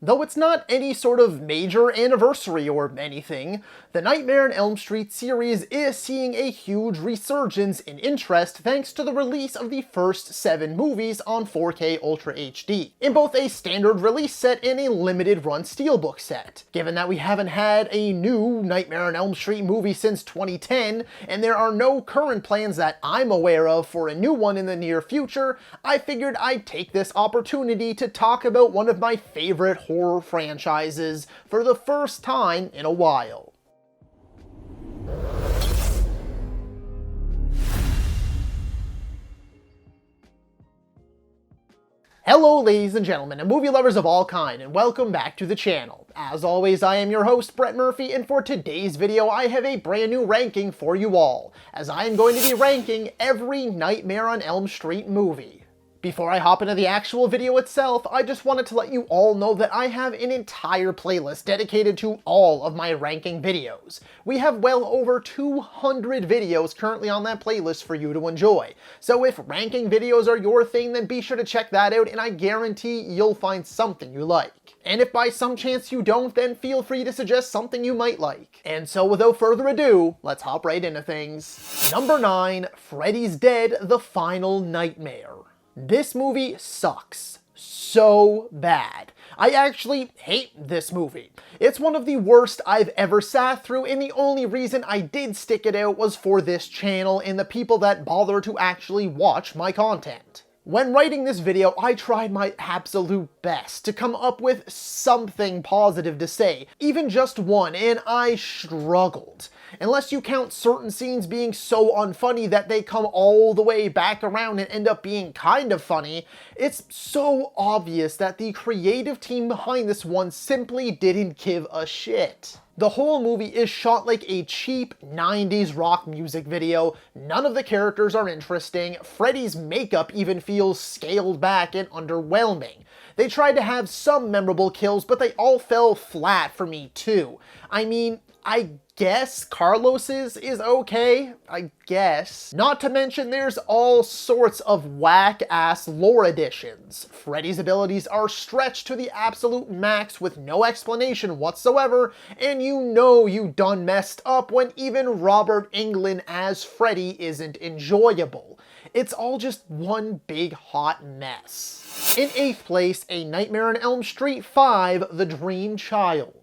Though it's not any sort of major anniversary or anything, the Nightmare on Elm Street series is seeing a huge resurgence in interest thanks to the release of the first 7 movies on 4K Ultra HD, in both a standard release set and a limited run steelbook set. Given that we haven't had a new Nightmare on Elm Street movie since 2010, and there are no current plans that I'm aware of for a new one in the near future, I figured I'd take this opportunity to talk about one of my favorite horror franchises for the first time in a while. Hello ladies and gentlemen, and movie lovers of all kind, and welcome back to the channel. As always, I am your host, Brett Murphy, and for today's video I have a brand new ranking for you all, as I am going to be ranking every Nightmare on Elm Street movie. Before I hop into the actual video itself, I just wanted to let you all know that I have an entire playlist dedicated to all of my ranking videos. We have well over 200 videos currently on that playlist for you to enjoy. So if ranking videos are your thing, then be sure to check that out, and I guarantee you'll find something you like. And if by some chance you don't, then feel free to suggest something you might like. And so without further ado, let's hop right into things. Number 9, Freddy's Dead: The Final Nightmare. This movie sucks so bad. I actually hate this movie. It's one of the worst I've ever sat through, and the only reason I did stick it out was for this channel and the people that bother to actually watch my content. When writing this video, I tried my absolute best to come up with something positive to say, even just one, and I struggled. Unless you count certain scenes being so unfunny that they come all the way back around and end up being kind of funny, it's so obvious that the creative team behind this one simply didn't give a shit. The whole movie is shot like a cheap 90s rock music video, none of the characters are interesting, Freddy's makeup even feels scaled back and underwhelming. They tried to have some memorable kills, but they all fell flat for me too. I mean, I guess Carlos's is okay, I guess. Not to mention there's all sorts of whack-ass lore additions. Freddy's abilities are stretched to the absolute max with no explanation whatsoever, and you know you done messed up when even Robert Englund as Freddy isn't enjoyable. It's all just one big hot mess. In 8th place, A Nightmare on Elm Street 5: The Dream Child.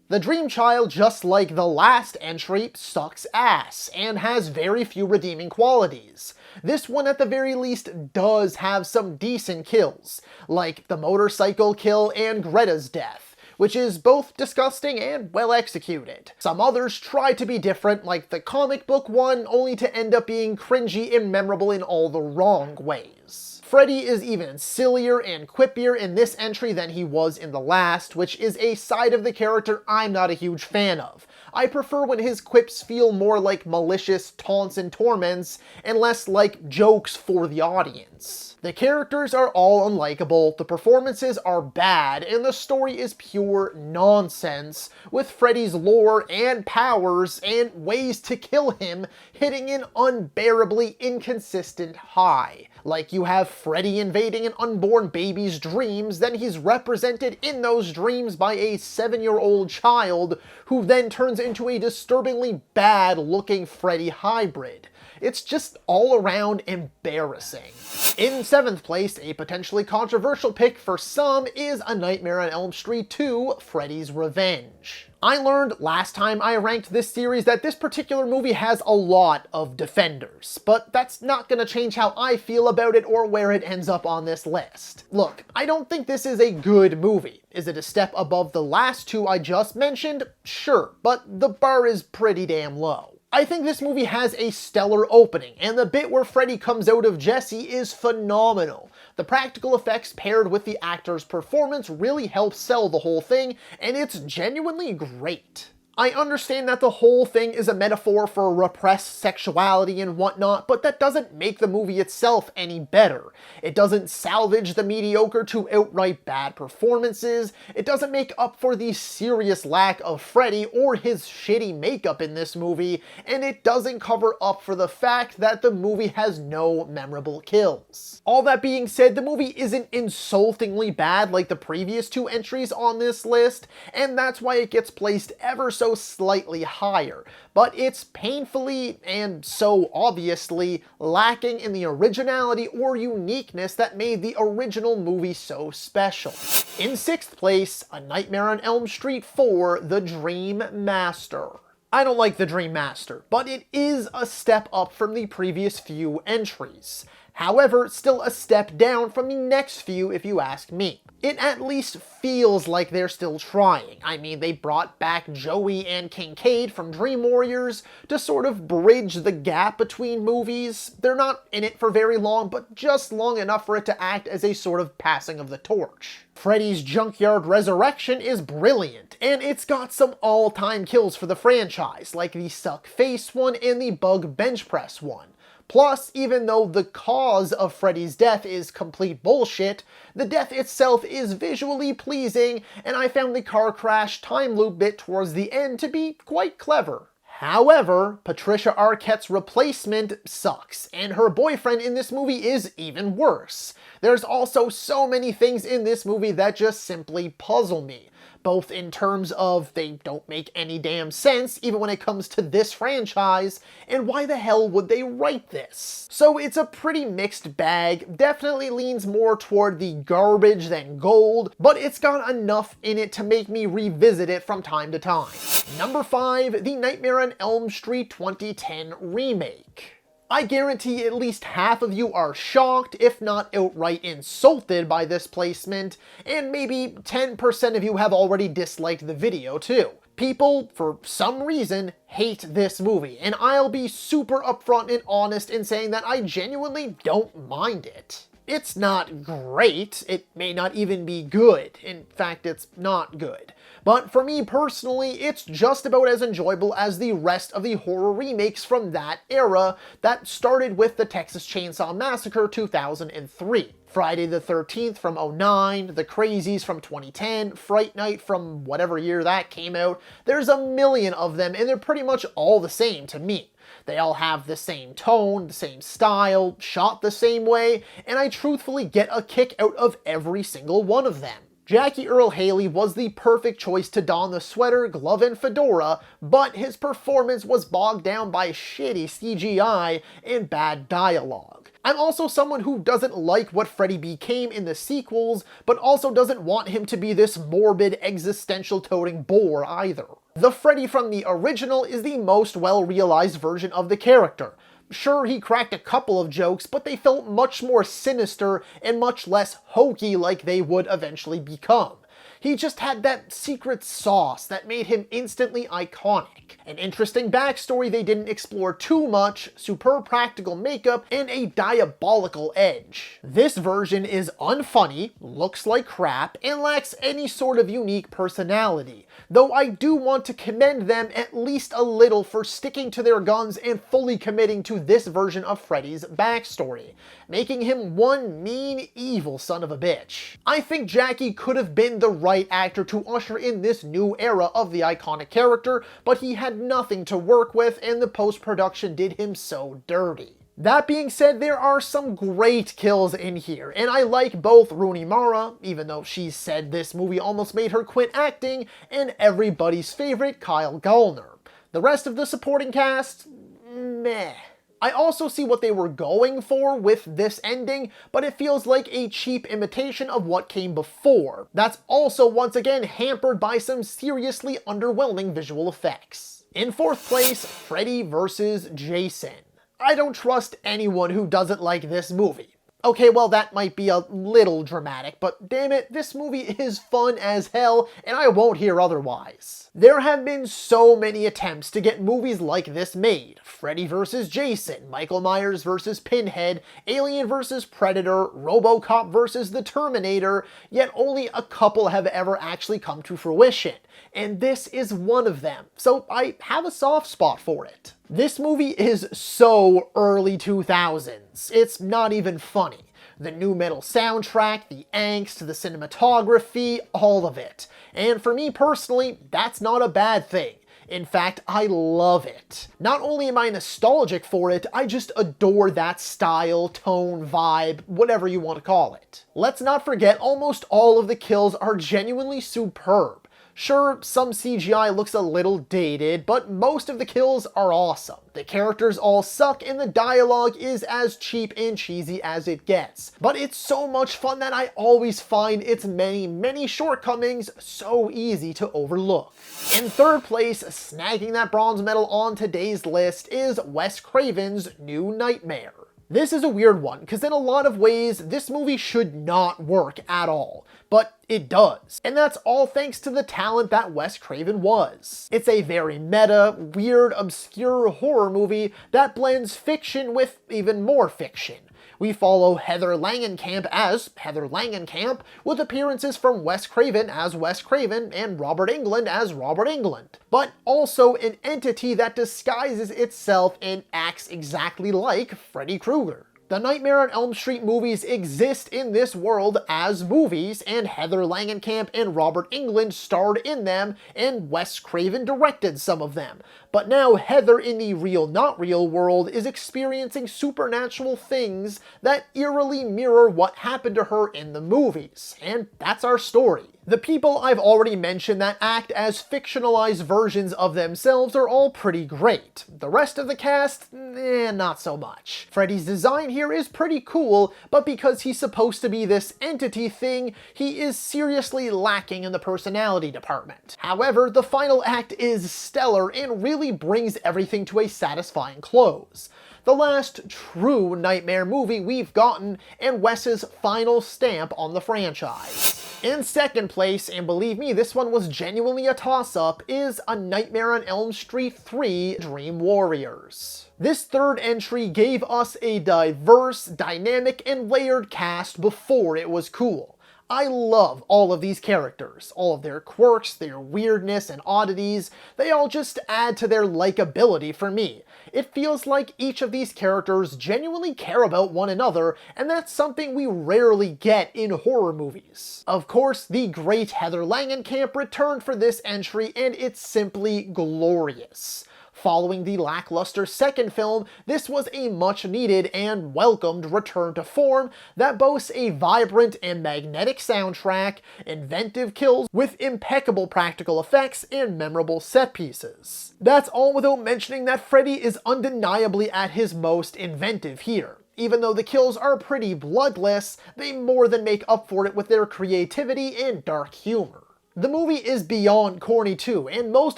The Dream Child, just like the last entry, sucks ass, and has very few redeeming qualities. This one at the very least does have some decent kills, like the motorcycle kill and Greta's death, which is both disgusting and well executed. Some others try to be different, like the comic book one, only to end up being cringy and memorable in all the wrong ways. Freddy is even sillier and quippier in this entry than he was in the last, which is a side of the character I'm not a huge fan of. I prefer when his quips feel more like malicious taunts and torments, and less like jokes for the audience. The characters are all unlikable, the performances are bad, and the story is pure nonsense, with Freddy's lore and powers and ways to kill him hitting an unbearably inconsistent high. Like you have Freddy invading an unborn baby's dreams, then he's represented in those dreams by a 7-year-old child who then turns into a disturbingly bad-looking Freddy hybrid. It's just all around embarrassing. In 7th place, a potentially controversial pick for some is A Nightmare on Elm Street 2: Freddy's Revenge. I learned last time I ranked this series that this particular movie has a lot of defenders, but that's not gonna change how I feel about it or where it ends up on this list. Look, I don't think this is a good movie. Is it a step above the last two I just mentioned? Sure, but the bar is pretty damn low. I think this movie has a stellar opening, and the bit where Freddy comes out of Jesse is phenomenal. The practical effects paired with the actor's performance really helps sell the whole thing, and it's genuinely great. I understand that the whole thing is a metaphor for repressed sexuality and whatnot, but that doesn't make the movie itself any better. It doesn't salvage the mediocre to outright bad performances, it doesn't make up for the serious lack of Freddy or his shitty makeup in this movie, and it doesn't cover up for the fact that the movie has no memorable kills. All that being said, the movie isn't insultingly bad like the previous two entries on this list, and that's why it gets placed ever so slightly higher, but it's painfully and so obviously lacking in the originality or uniqueness that made the original movie so special. In 6th place, A Nightmare on Elm Street 4: The Dream Master. I don't like The Dream Master, but it is a step up from the previous few entries. However, still a step down from the next few if you ask me. It at least feels like they're still trying. I mean, they brought back Joey and Kincaid from Dream Warriors to sort of bridge the gap between movies. They're not in it for very long, but just long enough for it to act as a sort of passing of the torch. Freddy's Junkyard Resurrection is brilliant, and it's got some all-time kills for the franchise, like the suck face one and the bug bench press one. Plus, even though the cause of Freddy's death is complete bullshit, the death itself is visually pleasing, and I found the car crash time loop bit towards the end to be quite clever. However, Patricia Arquette's replacement sucks, and her boyfriend in this movie is even worse. There's also so many things in this movie that just simply puzzle me, both in terms of they don't make any damn sense, even when it comes to this franchise, and why the hell would they write this? So it's a pretty mixed bag, definitely leans more toward the garbage than gold, but it's got enough in it to make me revisit it from time to time. Number 5, The Nightmare on Elm Street 2010 remake. I guarantee at least half of you are shocked, if not outright insulted by this placement, and maybe 10% of you have already disliked the video too. People, for some reason, hate this movie, and I'll be super upfront and honest in saying that I genuinely don't mind it. It's not great, it may not even be good, in fact it's not good. But for me personally, it's just about as enjoyable as the rest of the horror remakes from that era that started with the Texas Chainsaw Massacre 2003. Friday the 13th from 2009, The Crazies from 2010, Fright Night from whatever year that came out. There's a million of them and they're pretty much all the same to me. They all have the same tone, the same style, shot the same way, and I truthfully get a kick out of every single one of them. Jackie Earle Haley was the perfect choice to don the sweater, glove, and fedora, but his performance was bogged down by shitty CGI and bad dialogue. I'm also someone who doesn't like what Freddy became in the sequels, but also doesn't want him to be this morbid, existential-toting bore either. The Freddy from the original is the most well-realized version of the character. Sure, he cracked a couple of jokes, but they felt much more sinister and much less hokey like they would eventually become. He just had that secret sauce that made him instantly iconic. An interesting backstory they didn't explore too much, superb practical makeup, and a diabolical edge. This version is unfunny, looks like crap, and lacks any sort of unique personality, though I do want to commend them at least a little for sticking to their guns and fully committing to this version of Freddy's backstory, making him one mean, evil son of a bitch. I think Jackie could have been the right actor to usher in this new era of the iconic character, but he had nothing to work with and the post-production did him so dirty. That being said, there are some great kills in here, and I like both Rooney Mara, even though she said this movie almost made her quit acting, and everybody's favorite Kyle Gallner. The rest of the supporting cast, meh. I also see what they were going for with this ending, but it feels like a cheap imitation of what came before. That's also once again hampered by some seriously underwhelming visual effects. In 4th place, Freddy vs. Jason. I don't trust anyone who doesn't like this movie. Okay, well, that might be a little dramatic, but damn it, this movie is fun as hell, and I won't hear otherwise. There have been so many attempts to get movies like this made. Freddy vs. Jason, Michael Myers vs. Pinhead, Alien vs. Predator, RoboCop vs. The Terminator, yet only a couple have ever actually come to fruition. And this is one of them, so I have a soft spot for it. This movie is so early 2000s, it's not even funny. The nu metal soundtrack, the angst, the cinematography, all of it. And for me personally, that's not a bad thing. In fact, I love it. Not only am I nostalgic for it, I just adore that style, tone, vibe, whatever you want to call it. Let's not forget, almost all of the kills are genuinely superb. Sure, some CGI looks a little dated, but most of the kills are awesome. The characters all suck and the dialogue is as cheap and cheesy as it gets. But it's so much fun that I always find its many shortcomings so easy to overlook. In third place, snagging that bronze medal on today's list, is Wes Craven's New Nightmare. This is a weird one, because in a lot of ways, this movie should not work at all. But it does. And that's all thanks to the talent that Wes Craven was. It's a very meta, weird, obscure horror movie that blends fiction with even more fiction. We follow Heather Langenkamp as Heather Langenkamp, with appearances from Wes Craven as Wes Craven and Robert Englund as Robert Englund, but also an entity that disguises itself and acts exactly like Freddy Krueger. The Nightmare on Elm Street movies exist in this world as movies, and Heather Langenkamp and Robert Englund starred in them, and Wes Craven directed some of them. But now Heather in the real not real world is experiencing supernatural things that eerily mirror what happened to her in the movies, and that's our story. The people I've already mentioned that act as fictionalized versions of themselves are all pretty great. The rest of the cast, not so much. Freddy's design here is pretty cool, but because he's supposed to be this entity thing, he is seriously lacking in the personality department. However, the final act is stellar and really brings everything to a satisfying close. The last true Nightmare movie we've gotten, and Wes's final stamp on the franchise. In second place, and believe me, this one was genuinely a toss-up, is A Nightmare on Elm Street 3: Dream Warriors. This third entry gave us a diverse, dynamic, and layered cast before it was cool. I love all of these characters, all of their quirks, their weirdness and oddities. They all just add to their likability for me. It feels like each of these characters genuinely care about one another, and that's something we rarely get in horror movies. Of course, the great Heather Langenkamp returned for this entry, and it's simply glorious. Following the lackluster second film, this was a much-needed and welcomed return to form that boasts a vibrant and magnetic soundtrack, inventive kills with impeccable practical effects, and memorable set pieces. That's all without mentioning that Freddy is undeniably at his most inventive here. Even though the kills are pretty bloodless, they more than make up for it with their creativity and dark humor. The movie is beyond corny too, and most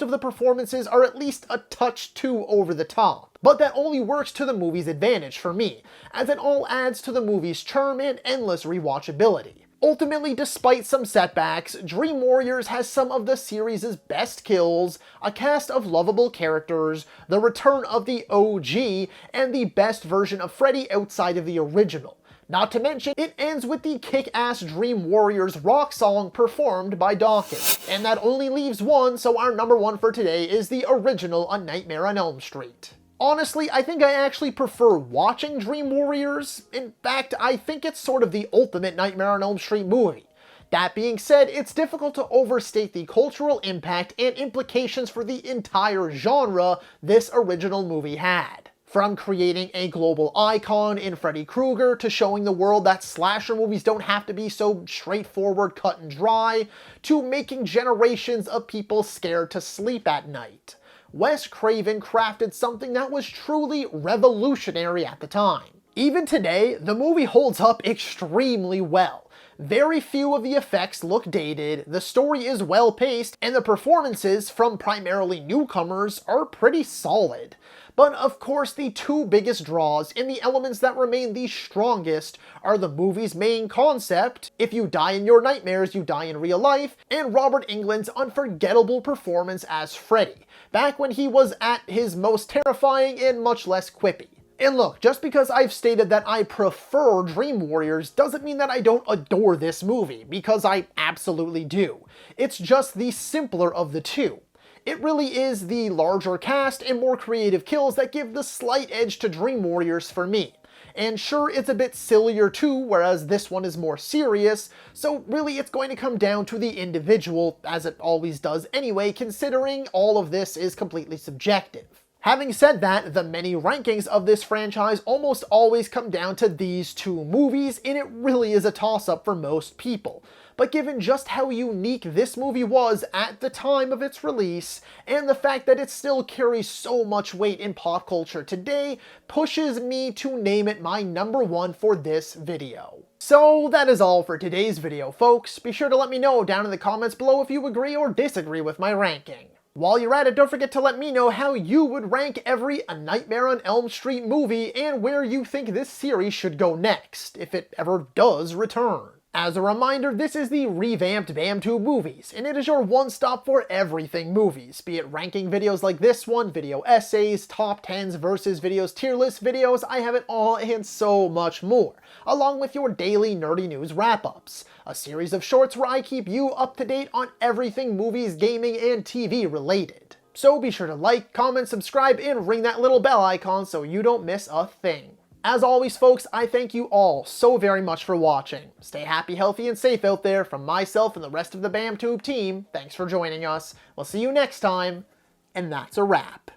of the performances are at least a touch too over the top. But that only works to the movie's advantage for me, as it all adds to the movie's charm and endless rewatchability. Ultimately, despite some setbacks, Dream Warriors has some of the series' best kills, a cast of lovable characters, the return of the OG, and the best version of Freddy outside of the original. Not to mention, it ends with the kick-ass Dream Warriors rock song performed by Dawkins. And that only leaves one, so our number one for today is the original A Nightmare on Elm Street. Honestly, I think I actually prefer watching Dream Warriors. In fact, I think it's sort of the ultimate Nightmare on Elm Street movie. That being said, it's difficult to overstate the cultural impact and implications for the entire genre this original movie had. From creating a global icon in Freddy Krueger to showing the world that slasher movies don't have to be so straightforward, cut and dry, to making generations of people scared to sleep at night. Wes Craven crafted something that was truly revolutionary at the time. Even today, the movie holds up extremely well. Very few of the effects look dated, the story is well paced, and the performances from primarily newcomers are pretty solid. But of course, the two biggest draws and the elements that remain the strongest are the movie's main concept, if you die in your nightmares, you die in real life, and Robert Englund's unforgettable performance as Freddy, back when he was at his most terrifying and much less quippy. And look, just because I've stated that I prefer Dream Warriors doesn't mean that I don't adore this movie, because I absolutely do. It's just the simpler of the two. It really is the larger cast and more creative kills that give the slight edge to Dream Warriors for me. And sure, it's a bit sillier too, whereas this one is more serious, so really it's going to come down to the individual, as it always does anyway, considering all of this is completely subjective. Having said that, the many rankings of this franchise almost always come down to these two movies, and it really is a toss-up for most people. But given just how unique this movie was at the time of its release, and the fact that it still carries so much weight in pop culture today, pushes me to name it my number one for this video. So that is all for today's video, folks. Be sure to let me know down in the comments below if you agree or disagree with my ranking. While you're at it, don't forget to let me know how you would rank every A Nightmare on Elm Street movie and where you think this series should go next, if it ever does return. As a reminder, this is the revamped BamTube Movies, and it is your one-stop for everything movies, be it ranking videos like this one, video essays, top 10s versus videos, tier list videos, I have it all, and so much more, along with your daily nerdy news wrap-ups, a series of shorts where I keep you up to date on everything movies, gaming, and TV related. So be sure to like, comment, subscribe, and ring that little bell icon so you don't miss a thing. As always, folks, I thank you all so very much for watching. Stay happy, healthy, and safe out there. From myself and the rest of the BamTube team, thanks for joining us. We'll see you next time, and that's a wrap.